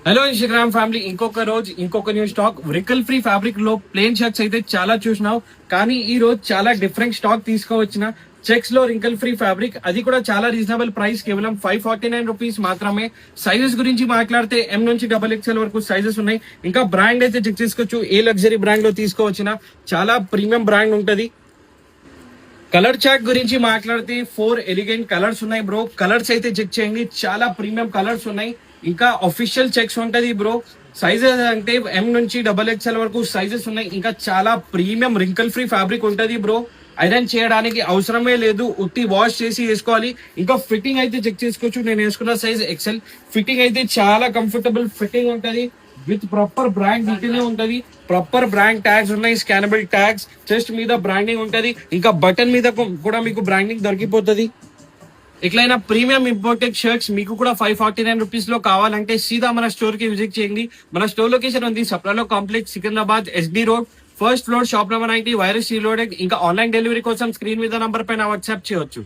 Hello Instagram family, ఇంకొక రోజు ఇంకొక new stock. Recall free fabric లో ప్లేన్ షర్ట్స్ అయితే చాలా చూసినావు, కానీ ఈ రోజు చాలా డిఫరెంట్ స్టాక్ తీసుకువచ్చిన. చెక్స్ లో రింకల్ ఫ్రీ ఫ్యాబ్రిక్, అది కూడా చాలా రీజనబుల్ ప్రైస్, కేవలం 549 రూపీస్ మాత్రమే. సైజెస్ గురించి మాట్లాడితే ఎం నుంచి XXL వరకు సైజెస్ ఉన్నాయి. ఇంకా బ్రాండ్ అయితే చెక్ చేసుకోవచ్చు. ఏ లగ్జరీ బ్రాండ్ లో తీసుకోవచ్చిన, చాలా ప్రీమియం బ్రాండ్ ఉంటది. కలర్ చార్ట్ గురించి మాట్లాడితే 4 ఎలిగెంట్ కలర్స్ ఉన్నాయి బ్రో. కలర్స్ అయితే చెక్ చేయండి, చాలా ప్రీమియం కలర్స్ ఉన్నాయి. ఇంకా అఫీషియల్ చెక్స్ ఉంటది బ్రో. సైజెస్ అంటే ఎం నుంచి XXL వరకు సైజెస్ ఉన్నాయి. ఇంకా చాలా ప్రీమియం రింకల్ ఫ్రీ ఫ్యాబ్రిక్ ఉంటది బ్రో. ఐరన్ చేయడానికి అవసరమే లేదు, ఉత్తి వాష్ చేసి వేసుకోవాలి. ఇంకా ఫిట్టింగ్ అయితే చెక్ చేసుకోవచ్చు. నేను వేసుకున్న సైజ్ XL. ఫిట్టింగ్ అయితే చాలా కంఫర్టబుల్ ఫిట్టింగ్ ఉంటది. విత్ ప్రాపర్ బ్రాండ్ డీటెయిల్ ఉంటది. ప్రాపర్ బ్రాండ్ ట్యాగ్స్ ఉన్నాయి, స్కానబుల్ ట్యాగ్స్. చెస్ట్ మీద బ్రాండింగ్ ఉంటది. ఇంకా బటన్ మీద కూడా మీకు బ్రాండింగ్ దొరికిపోతుంది. ఎట్లయినా ప్రీమియం ఇంపోర్టెడ్ షర్ట్స్ మీకు కూడా 549 రూపీస్ లో కావాలంటే సీదా మన స్టోర్ కి విజిట్ చేయండి. మన స్టోర్ లొకేషన్ ఉంది సప్లాలో complex, Secunderabad, SD road, first floor, shop number 90, virus reloaded. ఇంకా ఆన్లైన్ డెలివరీ కోసం స్క్రీన్ మీద నంబర్ పైన వాట్సాప్ చేయొచ్చు.